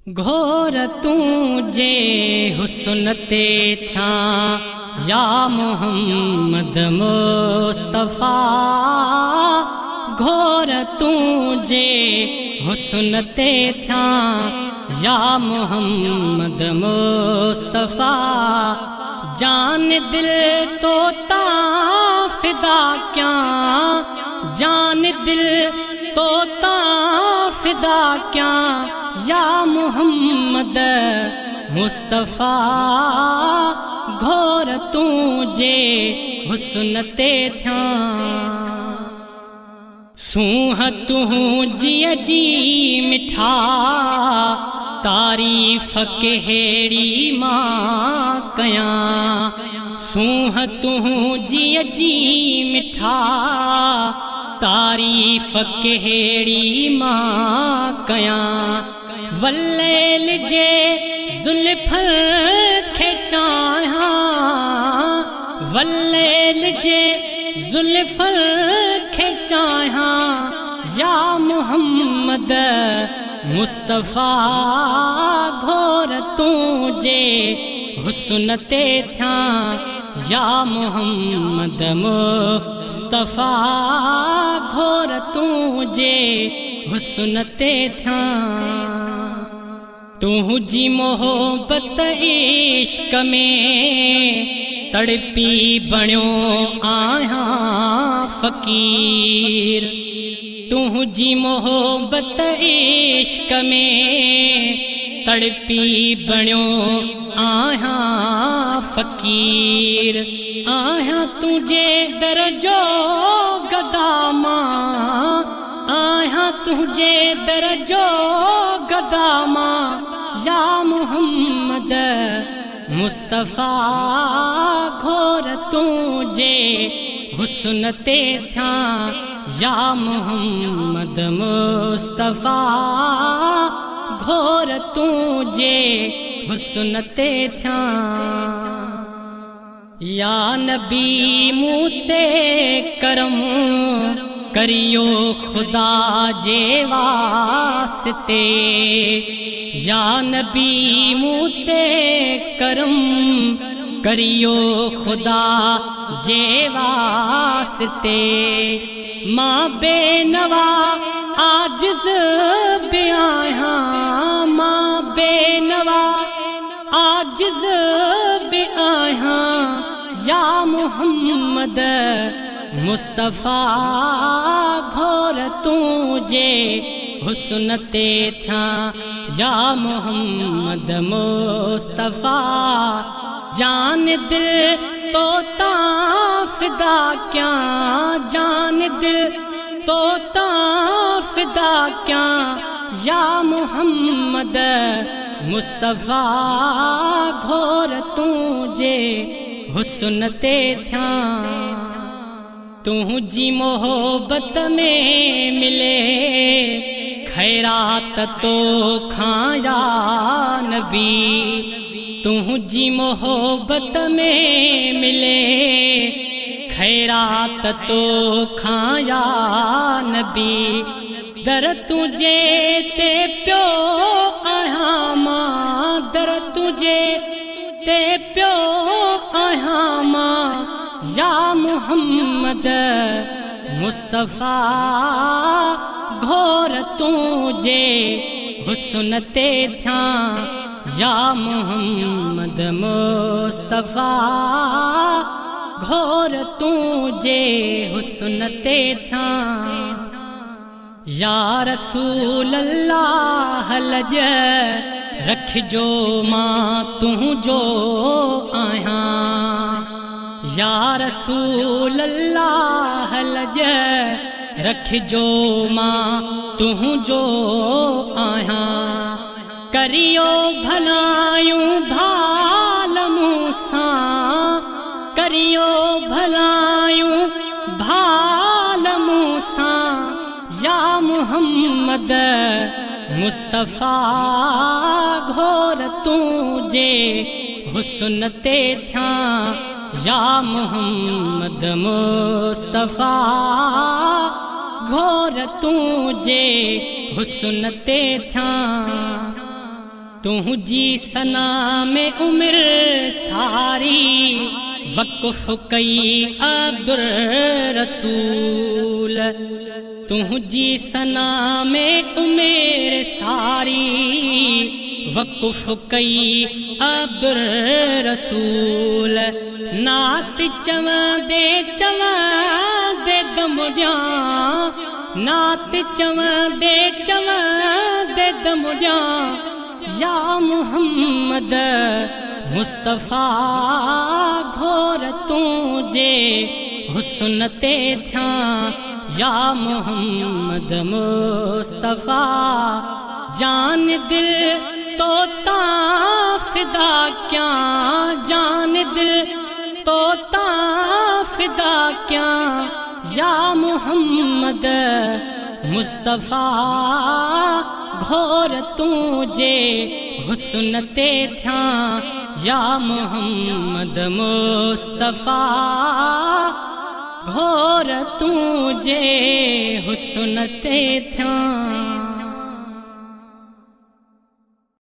घोर तुझे हुस्न ते था या मोहम्मद मुस्तफ़ा। घोर तुझे हुस्न ते था या मोहम्मद मुस्तफ़ा। जान दिल तोता फिदा क्या, जान दिल तोता फिदा क्या या मोहम्मद मुस्तफ़ा। घोर तुझे हुस्न ते था सूह तुझी जी मिठा। तारीफ़ कहिड़ी मां कयां, सूह तुझी जी मिठा। तारीफ़ कहिड़ी मां कयां। वल्लैल जे ज़ुल्फ़न खे चाहियां, वल्लैल जे ज़ुल्फ़न खे चाहियां या मोहम्मद मुस्तफ़ा। घोर तुझे हुस्न ते था या मोहम्मद मुस्तफ़ा। घोर तुझे हुस्न ते था तुझी मोहब्बत इश्क में तड़पी बणियो आहियां फ़कीर। तुझी मोहब्बत इश्क में तड़पी बणियो आहियां फ़कीर। आहियां तुझे दरजो गदामा, आहियां तुझे दरजो गदामा या मोहम्मद मुस्तफ़ा। घोर तुझे हुस्न ते था या मोहम्मद मुस्तफ़ा। घोर तुझे हुस्न ते था या नबी मूते करम करियो खुदा जे वास्ते। या नबी मूते करम करियो खुदा जे वास्ते। मां बेनवा आजिज़ भी आहियां, मां बेनवा आजिज़ भी आहियां या मोहम्मद मुस्तफ़ा। घोर तुझे हुस्न ते था या मोहम्मद मुस्तफ़ा। जान दिल तोता फिदा क्या, जान दिल तोता फिदा क्या या मोहम्मद मुस्तफ़ा। घोर तुझे हुस्न ते था तुझी मोहब्बत में मिले खैरात तो खाया नबी। तुझी मोहब्बत में मिले खैरात तो खाया नबी। दर तुझे ते प्यो आहियां मां, दर तुझे ते प्यो आहियां मां या मोहम्मद मुस्तफ़ा। घोर तुझे हुस्न ते था या मोहम्मद मुस्तफ़ा। घोर तुझे हुस्न ते था या रसूल अल्लाह। लज रखजो मां तुझो आहियां या रसूल अल्लाह। लज रखजो मां तुझो आहियां। करियो भलायूं भाल मूसां, करियो भलायूं भाल मूसां या मोहम्मद मुस्तफ़ा। घोर तुझे हुस्न ते था या मोहम्मद मुस्तफ़ा। घोर तुझे हुस्न ते था तुझी सना में उम्र सारी वक़्फ़ कई अब्दुर रसूल। तुझी सना में उम्र सारी वक़्फ़ कई अब्दुर रसूल। नात चवंदे चवंदे दमुजा, नात चवंदे चवंदे दमुजा, या मुहम्मद मुस्तफ़ा घोर तुझे हुस्न ते थिया। या मुहम्मद मुस्तफ़ा जान दिल तो ता फिदा क्या, जान दिल तो ता फिदा क्या। या मुहम्मद मुस्तफ़ा घोर तुझे हुस्न ते थिया। या मुहम्मद मुस्तफ़ा घोर तुझे हुस्न ते थिया।